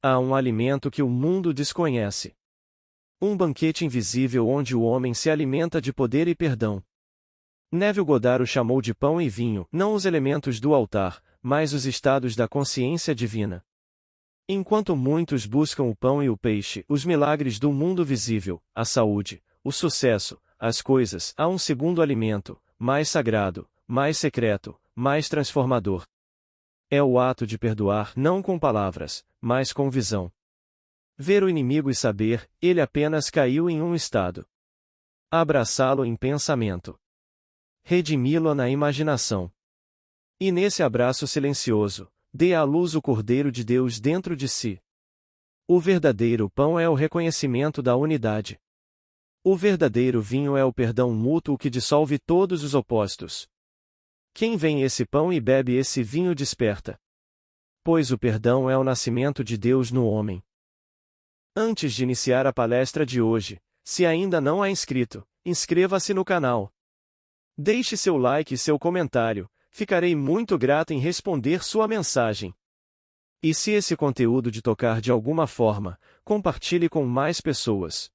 Há um alimento que o mundo desconhece. Um banquete invisível onde o homem se alimenta de poder e perdão. Neville Goddard o chamou de pão e vinho, não os elementos do altar, mas os estados da consciência divina. Enquanto muitos buscam o pão e o peixe, os milagres do mundo visível, a saúde, o sucesso, as coisas, há um segundo alimento, mais sagrado, mais secreto, mais transformador. É o ato de perdoar não com palavras, mas com visão. Ver o inimigo e saber, ele apenas caiu em um estado. Abraçá-lo em pensamento. Redimi-lo na imaginação. E nesse abraço silencioso, dê à luz o Cordeiro de Deus dentro de si. O verdadeiro pão é o reconhecimento da unidade. O verdadeiro vinho é o perdão mútuo que dissolve todos os opostos. Quem vem esse pão e bebe esse vinho desperta. Pois o perdão é o nascimento de Deus no homem. Antes de iniciar a palestra de hoje, se ainda não é inscrito, inscreva-se no canal. Deixe seu like e seu comentário, ficarei muito grato em responder sua mensagem. E se esse conteúdo te tocar de alguma forma, compartilhe com mais pessoas.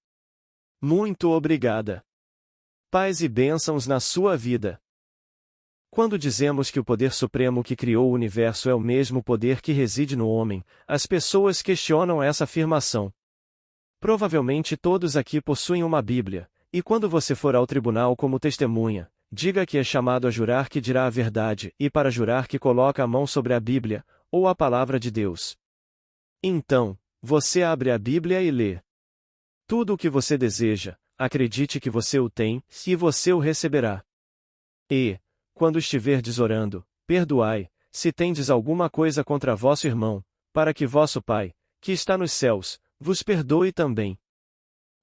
Muito obrigada. Paz e bênçãos na sua vida. Quando dizemos que o poder supremo que criou o universo é o mesmo poder que reside no homem, as pessoas questionam essa afirmação. Provavelmente todos aqui possuem uma Bíblia, e quando você for ao tribunal como testemunha, diga que é chamado a jurar que dirá a verdade, e para jurar que coloca a mão sobre a Bíblia, ou a palavra de Deus. Então, você abre a Bíblia e lê. Tudo o que você deseja, acredite que você o tem, e você o receberá. E, quando estiverdes orando, perdoai, se tendes alguma coisa contra vosso irmão, para que vosso Pai, que está nos céus, vos perdoe também.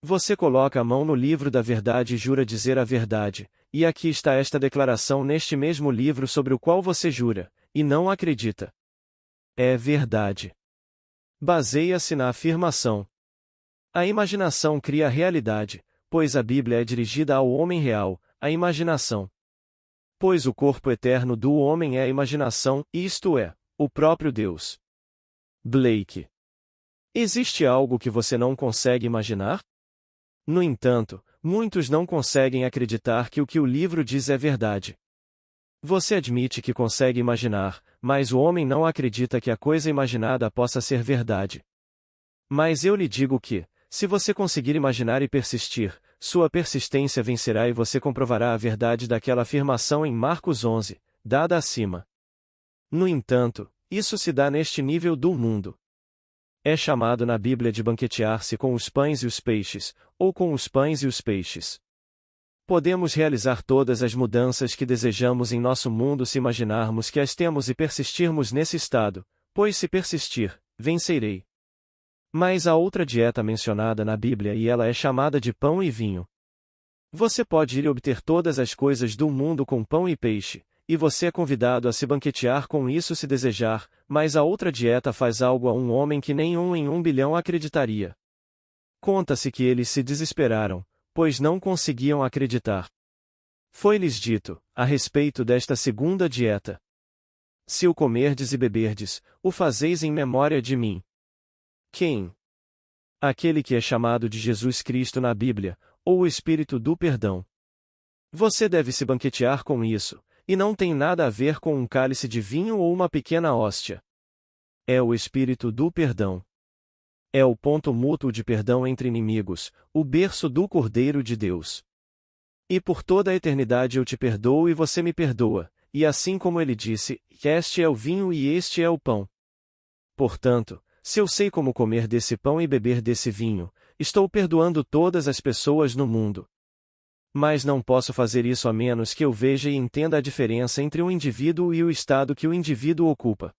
Você coloca a mão no livro da verdade e jura dizer a verdade, e aqui está esta declaração neste mesmo livro sobre o qual você jura, e não acredita. É verdade. Baseia-se na afirmação. A imaginação cria a realidade, pois a Bíblia é dirigida ao homem real, a imaginação. Pois o corpo eterno do homem é a imaginação, isto é, o próprio Deus. Blake. Existe algo que você não consegue imaginar? No entanto, muitos não conseguem acreditar que o que o livro diz é verdade. Você admite que consegue imaginar, mas o homem não acredita que a coisa imaginada possa ser verdade. Mas eu lhe digo que, se você conseguir imaginar e persistir, sua persistência vencerá e você comprovará a verdade daquela afirmação em Marcos 11, dada acima. No entanto, isso se dá neste nível do mundo. É chamado na Bíblia de banquetear-se com os pães e os peixes, ou com os pães e os peixes. Podemos realizar todas as mudanças que desejamos em nosso mundo se imaginarmos que as temos e persistirmos nesse estado, pois se persistir, vencerei. Mas há outra dieta mencionada na Bíblia e ela é chamada de pão e vinho. Você pode ir e obter todas as coisas do mundo com pão e peixe, e você é convidado a se banquetear com isso se desejar, mas a outra dieta faz algo a um homem que nem um em 1 bilhão acreditaria. Conta-se que eles se desesperaram, pois não conseguiam acreditar. Foi-lhes dito, a respeito desta segunda dieta: se o comerdes e beberdes, o fazeis em memória de mim. Quem? Aquele que é chamado de Jesus Cristo na Bíblia, ou o Espírito do Perdão. Você deve se banquetear com isso, e não tem nada a ver com um cálice de vinho ou uma pequena hóstia. É o Espírito do Perdão. É o ponto mútuo de perdão entre inimigos, o berço do Cordeiro de Deus. E por toda a eternidade eu te perdoo e você me perdoa, e assim como ele disse, este é o vinho e este é o pão. Portanto, se eu sei como comer desse pão e beber desse vinho, estou perdoando todas as pessoas no mundo. Mas não posso fazer isso a menos que eu veja e entenda a diferença entre o indivíduo e o estado que o indivíduo ocupa.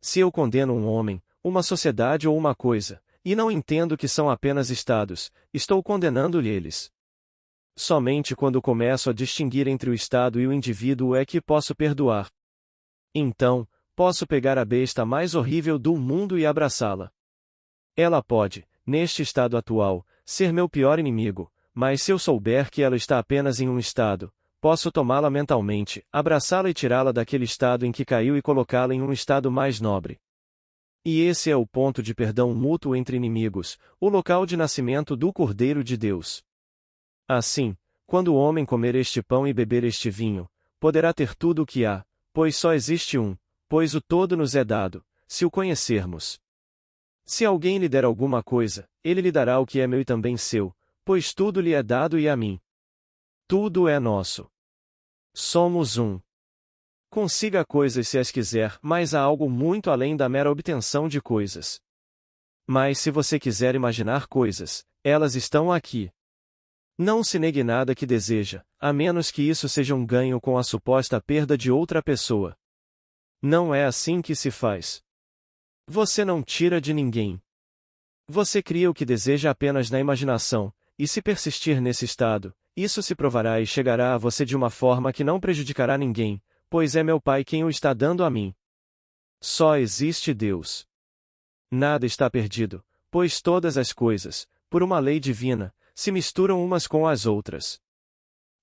Se eu condeno um homem, uma sociedade ou uma coisa, e não entendo que são apenas estados, estou condenando-lhe eles. Somente quando começo a distinguir entre o estado e o indivíduo é que posso perdoar. Então, posso pegar a besta mais horrível do mundo e abraçá-la. Ela pode, neste estado atual, ser meu pior inimigo, mas se eu souber que ela está apenas em um estado, posso tomá-la mentalmente, abraçá-la e tirá-la daquele estado em que caiu e colocá-la em um estado mais nobre. E esse é o ponto de perdão mútuo entre inimigos, o local de nascimento do Cordeiro de Deus. Assim, quando o homem comer este pão e beber este vinho, poderá ter tudo o que há, pois só existe um, pois o todo nos é dado, se o conhecermos. Se alguém lhe der alguma coisa, ele lhe dará o que é meu e também seu, pois tudo lhe é dado e a mim. Tudo é nosso. Somos um. Consiga coisas se as quiser, mas há algo muito além da mera obtenção de coisas. Mas se você quiser imaginar coisas, elas estão aqui. Não se negue nada que deseja, a menos que isso seja um ganho com a suposta perda de outra pessoa. Não é assim que se faz. Você não tira de ninguém. Você cria o que deseja apenas na imaginação, e se persistir nesse estado, isso se provará e chegará a você de uma forma que não prejudicará ninguém, pois é meu Pai quem o está dando a mim. Só existe Deus. Nada está perdido, pois todas as coisas, por uma lei divina, se misturam umas com as outras.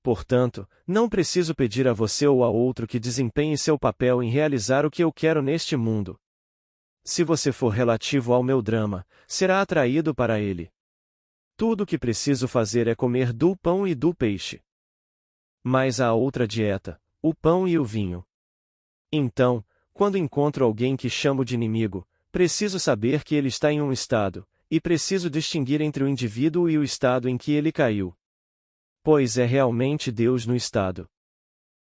Portanto, não preciso pedir a você ou a outro que desempenhe seu papel em realizar o que eu quero neste mundo. Se você for relativo ao meu drama, será atraído para ele. Tudo o que preciso fazer é comer do pão e do peixe. Mas há outra dieta, o pão e o vinho. Então, quando encontro alguém que chamo de inimigo, preciso saber que ele está em um estado, e preciso distinguir entre o indivíduo e o estado em que ele caiu. Pois é realmente Deus no estado.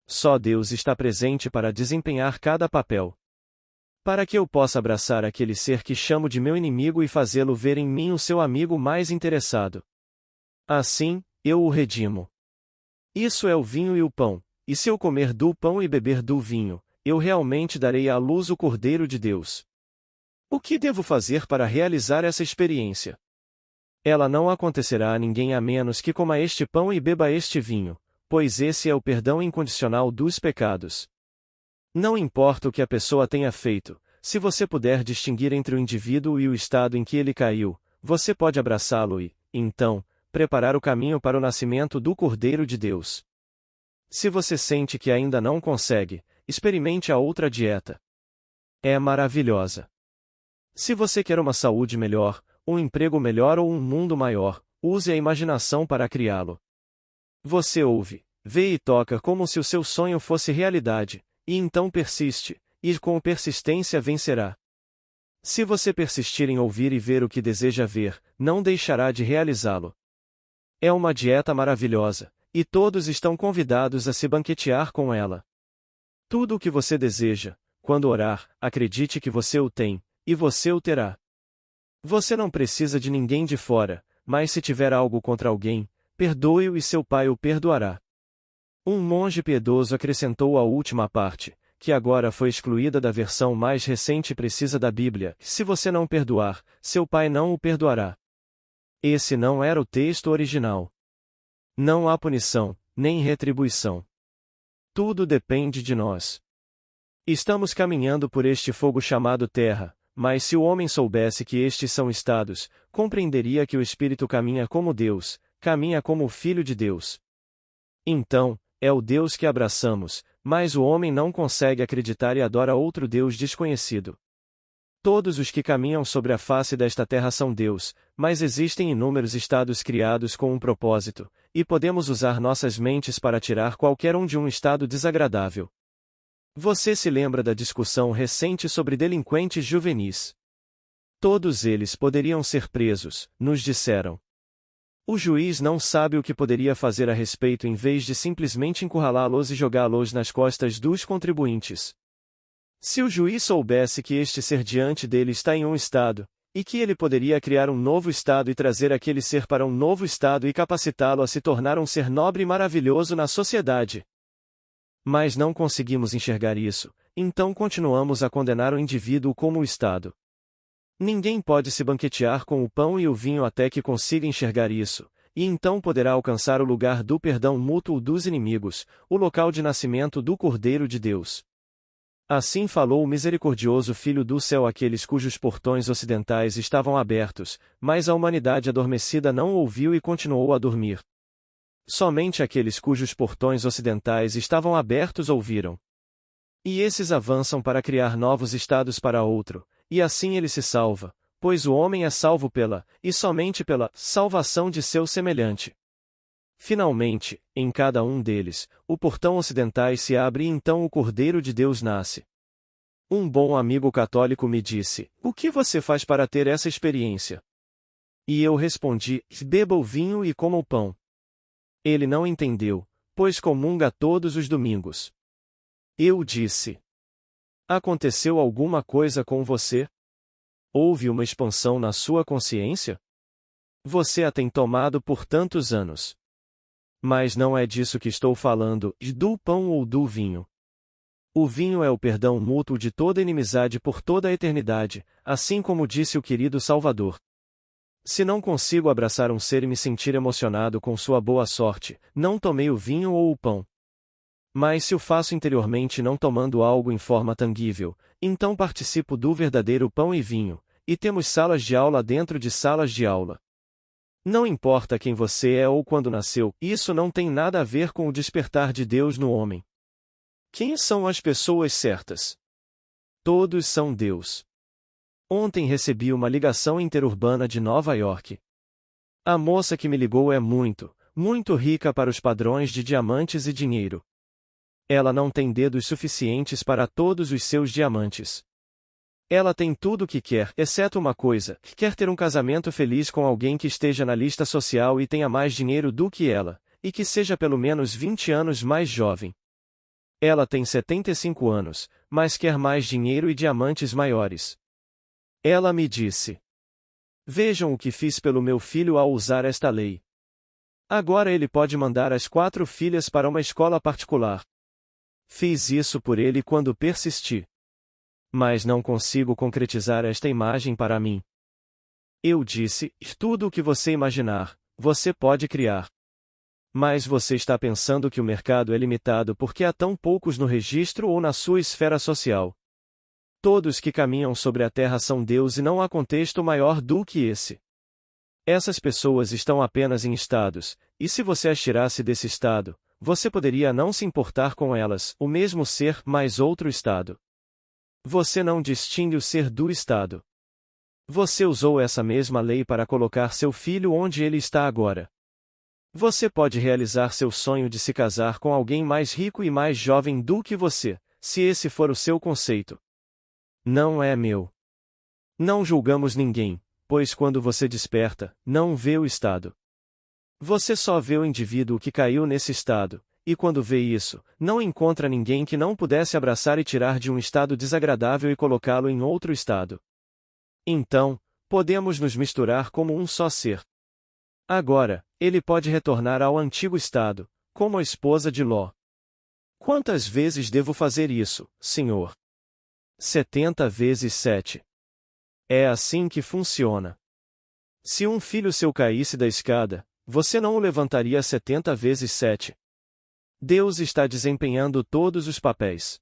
Só Deus está presente para desempenhar cada papel. Para que eu possa abraçar aquele ser que chamo de meu inimigo e fazê-lo ver em mim o seu amigo mais interessado. Assim, eu o redimo. Isso é o vinho e o pão, e se eu comer do pão e beber do vinho, eu realmente darei à luz o Cordeiro de Deus. O que devo fazer para realizar essa experiência? Ela não acontecerá a ninguém a menos que coma este pão e beba este vinho, pois esse é o perdão incondicional dos pecados. Não importa o que a pessoa tenha feito, se você puder distinguir entre o indivíduo e o estado em que ele caiu, você pode abraçá-lo e, então, preparar o caminho para o nascimento do Cordeiro de Deus. Se você sente que ainda não consegue, experimente a outra dieta. É maravilhosa. Se você quer uma saúde melhor, um emprego melhor ou um mundo maior, use a imaginação para criá-lo. Você ouve, vê e toca como se o seu sonho fosse realidade, e então persiste, e com persistência vencerá. Se você persistir em ouvir e ver o que deseja ver, não deixará de realizá-lo. É uma dieta maravilhosa, e todos estão convidados a se banquetear com ela. Tudo o que você deseja, quando orar, acredite que você o tem, e você o terá. Você não precisa de ninguém de fora, mas se tiver algo contra alguém, perdoe-o e seu pai o perdoará. Um monge piedoso acrescentou a última parte, que agora foi excluída da versão mais recente e precisa da Bíblia: se você não perdoar, seu pai não o perdoará. Esse não era o texto original. Não há punição, nem retribuição. Tudo depende de nós. Estamos caminhando por este fogo chamado terra, mas se o homem soubesse que estes são estados, compreenderia que o Espírito caminha como Deus, caminha como o Filho de Deus. Então, é o Deus que abraçamos, mas o homem não consegue acreditar e adora outro Deus desconhecido. Todos os que caminham sobre a face desta terra são Deus, mas existem inúmeros estados criados com um propósito, e podemos usar nossas mentes para tirar qualquer um de um estado desagradável. Você se lembra da discussão recente sobre delinquentes juvenis? Todos eles poderiam ser presos, nos disseram. O juiz não sabe o que poderia fazer a respeito em vez de simplesmente encurralá-los e jogá-los nas costas dos contribuintes. Se o juiz soubesse que este ser diante dele está em um estado, e que ele poderia criar um novo estado e trazer aquele ser para um novo estado e capacitá-lo a se tornar um ser nobre e maravilhoso na sociedade. Mas não conseguimos enxergar isso, então continuamos a condenar o indivíduo como o estado. Ninguém pode se banquetear com o pão e o vinho até que consiga enxergar isso, e então poderá alcançar o lugar do perdão mútuo dos inimigos, o local de nascimento do Cordeiro de Deus. Assim falou o misericordioso Filho do céu àqueles cujos portões ocidentais estavam abertos, mas a humanidade adormecida não ouviu e continuou a dormir. Somente aqueles cujos portões ocidentais estavam abertos ouviram. E esses avançam para criar novos estados para outro, e assim ele se salva, pois o homem é salvo e somente pela, salvação de seu semelhante. Finalmente, em cada um deles, o portão ocidentais se abre e então o Cordeiro de Deus nasce. Um bom amigo católico me disse: "O que você faz para ter essa experiência?" E eu respondi: "Beba o vinho e coma o pão." Ele não entendeu, pois comunga todos os domingos. Eu disse: "Aconteceu alguma coisa com você? Houve uma expansão na sua consciência? Você a tem tomado por tantos anos. Mas não é disso que estou falando, do pão ou do vinho. O vinho é o perdão mútuo de toda inimizade por toda a eternidade, assim como disse o querido Salvador. Se não consigo abraçar um ser e me sentir emocionado com sua boa sorte, não tomei o vinho ou o pão. Mas se o faço interiormente não tomando algo em forma tangível, então participo do verdadeiro pão e vinho, e temos salas de aula dentro de salas de aula. Não importa quem você é ou quando nasceu, isso não tem nada a ver com o despertar de Deus no homem. Quem são as pessoas certas? Todos são Deus. Ontem recebi uma ligação interurbana de Nova York. A moça que me ligou é muito, muito rica para os padrões de diamantes e dinheiro. Ela não tem dedos suficientes para todos os seus diamantes. Ela tem tudo o que quer, exceto uma coisa: quer ter um casamento feliz com alguém que esteja na lista social e tenha mais dinheiro do que ela, e que seja pelo menos 20 anos mais jovem. Ela tem 75 anos, mas quer mais dinheiro e diamantes maiores. Ela me disse: "Vejam o que fiz pelo meu filho ao usar esta lei. Agora ele pode mandar as 4 filhas para uma escola particular. Fiz isso por ele quando persisti. Mas não consigo concretizar esta imagem para mim." Eu disse: "Tudo o que você imaginar, você pode criar. Mas você está pensando que o mercado é limitado porque há tão poucos no registro ou na sua esfera social. Todos que caminham sobre a terra são Deus e não há contexto maior do que esse. Essas pessoas estão apenas em estados, e se você as tirasse desse estado, você poderia não se importar com elas, o mesmo ser, mas outro estado. Você não distingue o ser do estado. Você usou essa mesma lei para colocar seu filho onde ele está agora. Você pode realizar seu sonho de se casar com alguém mais rico e mais jovem do que você, se esse for o seu conceito. Não é meu. Não julgamos ninguém, pois quando você desperta, não vê o estado. Você só vê o indivíduo que caiu nesse estado, e quando vê isso, não encontra ninguém que não pudesse abraçar e tirar de um estado desagradável e colocá-lo em outro estado. Então, podemos nos misturar como um só ser. Agora, ele pode retornar ao antigo estado, como a esposa de Ló. Quantas vezes devo fazer isso, Senhor? 70 vezes 7. É assim que funciona. Se um filho seu caísse da escada, você não o levantaria 70 vezes 7. Deus está desempenhando todos os papéis.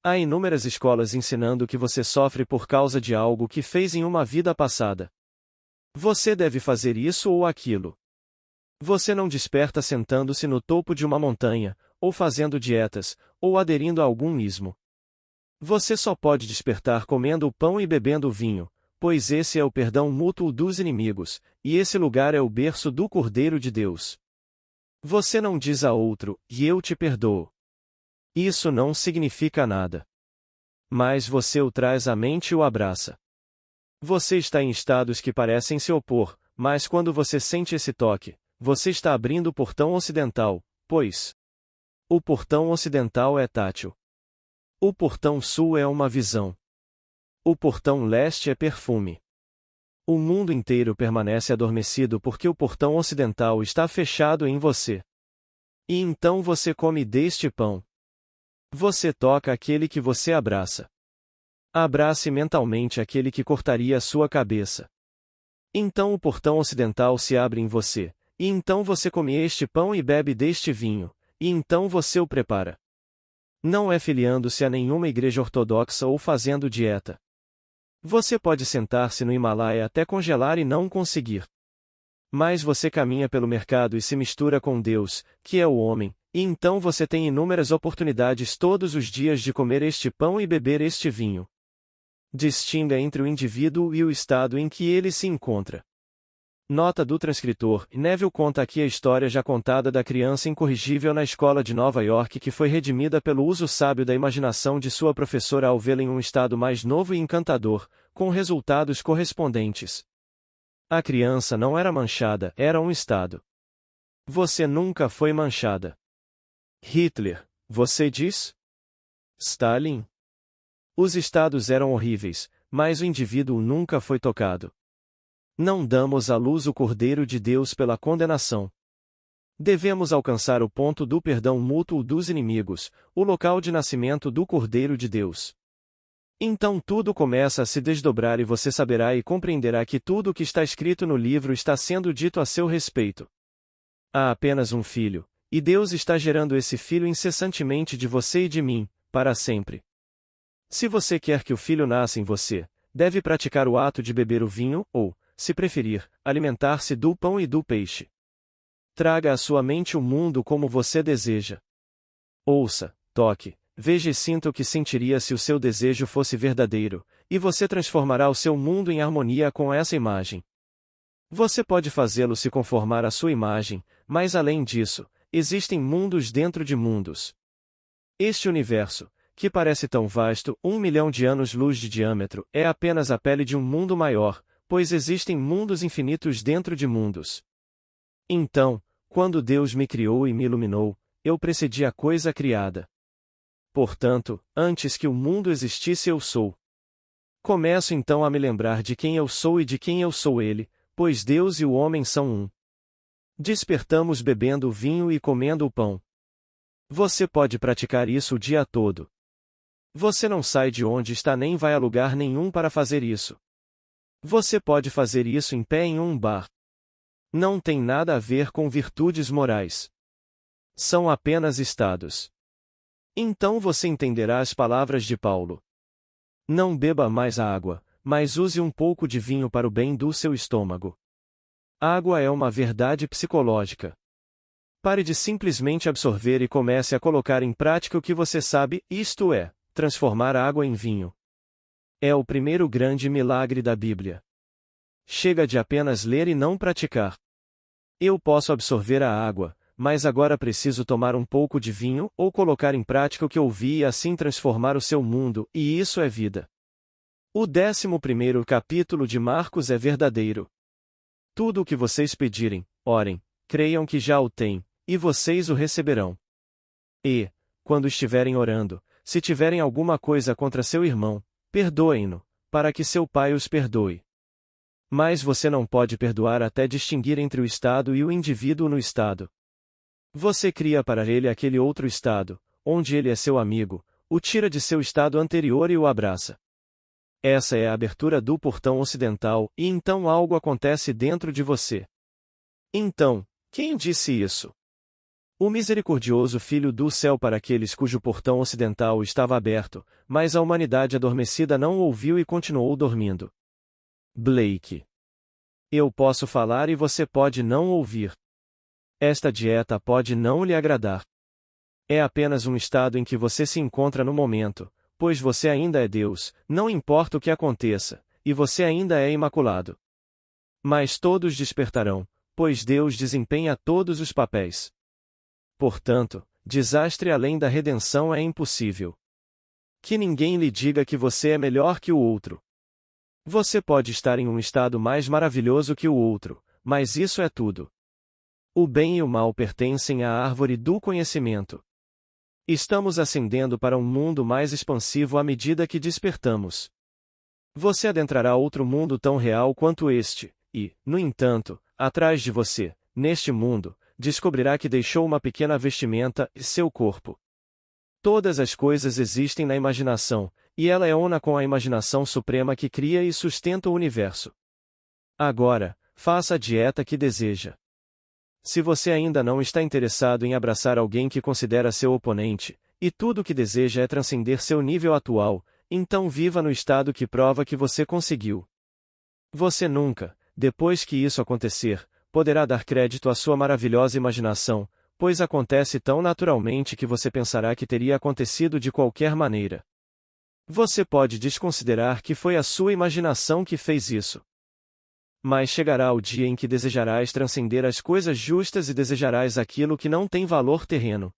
Há inúmeras escolas ensinando que você sofre por causa de algo que fez em uma vida passada. Você deve fazer isso ou aquilo. Você não desperta sentando-se no topo de uma montanha, ou fazendo dietas, ou aderindo a algum ismo. Você só pode despertar comendo o pão e bebendo o vinho, pois esse é o perdão mútuo dos inimigos, e esse lugar é o berço do Cordeiro de Deus. Você não diz a outro: "E eu te perdoo." Isso não significa nada. Mas você o traz à mente e o abraça. Você está em estados que parecem se opor, mas quando você sente esse toque, você está abrindo o portão ocidental, pois o portão ocidental é tátil. O portão sul é uma visão. O portão leste é perfume. O mundo inteiro permanece adormecido porque o portão ocidental está fechado em você. E então você come deste pão. Você toca aquele que você abraça. Abrace mentalmente aquele que cortaria a sua cabeça. Então o portão ocidental se abre em você, e então você come este pão e bebe deste vinho, e então você o prepara. Não é filiando-se a nenhuma igreja ortodoxa ou fazendo dieta. Você pode sentar-se no Himalaia até congelar e não conseguir. Mas você caminha pelo mercado e se mistura com Deus, que é o homem, e então você tem inúmeras oportunidades todos os dias de comer este pão e beber este vinho. Distinga entre o indivíduo e o estado em que ele se encontra. Nota do transcritor: Neville conta aqui a história já contada da criança incorrigível na escola de Nova York que foi redimida pelo uso sábio da imaginação de sua professora ao vê-la em um estado mais novo e encantador, com resultados correspondentes. A criança não era manchada, era um estado. Você nunca foi manchada. Hitler, você diz? Stalin? Os estados eram horríveis, mas o indivíduo nunca foi tocado. Não damos à luz o Cordeiro de Deus pela condenação. Devemos alcançar o ponto do perdão mútuo dos inimigos, o local de nascimento do Cordeiro de Deus. Então tudo começa a se desdobrar e você saberá e compreenderá que tudo o que está escrito no livro está sendo dito a seu respeito. Há apenas um filho, e Deus está gerando esse filho incessantemente de você e de mim, para sempre. Se você quer que o filho nasça em você, deve praticar o ato de beber o vinho, ou, se preferir, alimentar-se do pão e do peixe. Traga à sua mente o mundo como você deseja. Ouça, toque, veja e sinta o que sentiria se o seu desejo fosse verdadeiro, e você transformará o seu mundo em harmonia com essa imagem. Você pode fazê-lo se conformar à sua imagem, mas além disso, existem mundos dentro de mundos. Este universo, que parece tão vasto, 1 milhão de anos-luz de diâmetro, é apenas a pele de um mundo maior, pois existem mundos infinitos dentro de mundos. Então, quando Deus me criou e me iluminou, eu precedi a coisa criada. Portanto, antes que o mundo existisse eu sou. Começo então a me lembrar de quem eu sou e de quem eu sou ele, pois Deus e o homem são um. Despertamos bebendo o vinho e comendo o pão. Você pode praticar isso o dia todo. Você não sai de onde está nem vai a lugar nenhum para fazer isso. Você pode fazer isso em pé em um bar. Não tem nada a ver com virtudes morais. São apenas estados. Então você entenderá as palavras de Paulo. Não beba mais a água, mas use um pouco de vinho para o bem do seu estômago. Água é uma verdade psicológica. Pare de simplesmente absorver e comece a colocar em prática o que você sabe, isto é, transformar água em vinho. É o primeiro grande milagre da Bíblia. Chega de apenas ler e não praticar. Eu posso absorver a água, mas agora preciso tomar um pouco de vinho ou colocar em prática o que ouvi e assim transformar o seu mundo, e isso é vida. O 11º capítulo de Marcos é verdadeiro. Tudo o que vocês pedirem, orem, creiam que já o têm, e vocês o receberão. E, quando estiverem orando, se tiverem alguma coisa contra seu irmão, perdoem-no, para que seu pai os perdoe. Mas você não pode perdoar até distinguir entre o estado e o indivíduo no estado. Você cria para ele aquele outro estado, onde ele é seu amigo, o tira de seu estado anterior e o abraça. Essa é a abertura do portão ocidental, e então algo acontece dentro de você. Então, quem disse isso? O misericordioso Filho do céu para aqueles cujo portão ocidental estava aberto, mas a humanidade adormecida não o ouviu e continuou dormindo. Blake. Eu posso falar e você pode não ouvir. Esta dieta pode não lhe agradar. É apenas um estado em que você se encontra no momento, pois você ainda é Deus, não importa o que aconteça, e você ainda é imaculado. Mas todos despertarão, pois Deus desempenha todos os papéis. Portanto, desastre além da redenção é impossível. Que ninguém lhe diga que você é melhor que o outro. Você pode estar em um estado mais maravilhoso que o outro, mas isso é tudo. O bem e o mal pertencem à árvore do conhecimento. Estamos ascendendo para um mundo mais expansivo à medida que despertamos. Você adentrará outro mundo tão real quanto este, e, no entanto, atrás de você, neste mundo, descobrirá que deixou uma pequena vestimenta e seu corpo. Todas as coisas existem na imaginação, e ela é una com a imaginação suprema que cria e sustenta o universo. Agora, faça a dieta que deseja. Se você ainda não está interessado em abraçar alguém que considera seu oponente, e tudo o que deseja é transcender seu nível atual, então viva no estado que prova que você conseguiu. Você nunca, depois que isso acontecer, poderá dar crédito à sua maravilhosa imaginação, pois acontece tão naturalmente que você pensará que teria acontecido de qualquer maneira. Você pode desconsiderar que foi a sua imaginação que fez isso. Mas chegará o dia em que desejarás transcender as coisas justas e desejarás aquilo que não tem valor terreno.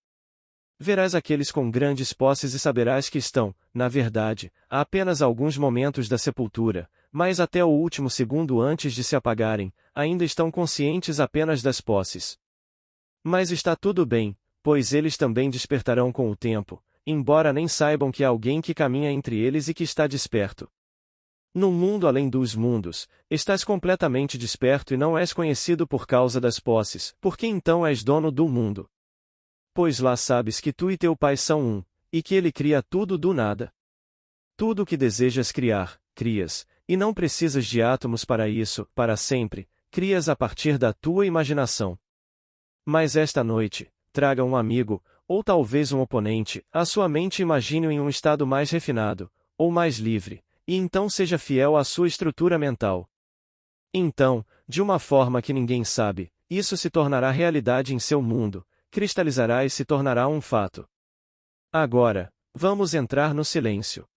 Verás aqueles com grandes posses e saberás que estão, na verdade, a apenas alguns momentos da sepultura, mas até o último segundo antes de se apagarem, ainda estão conscientes apenas das posses. Mas está tudo bem, pois eles também despertarão com o tempo, embora nem saibam que há alguém que caminha entre eles e que está desperto. Num mundo além dos mundos, estás completamente desperto e não és conhecido por causa das posses, porque então és dono do mundo. Pois lá sabes que tu e teu pai são um, e que ele cria tudo do nada. Tudo o que desejas criar, crias, e não precisas de átomos para isso, para sempre, crias a partir da tua imaginação. Mas esta noite, traga um amigo, ou talvez um oponente, a sua mente imagine-o em um estado mais refinado, ou mais livre, e então seja fiel à sua estrutura mental. Então, de uma forma que ninguém sabe, isso se tornará realidade em seu mundo, cristalizará e se tornará um fato. Agora, vamos entrar no silêncio.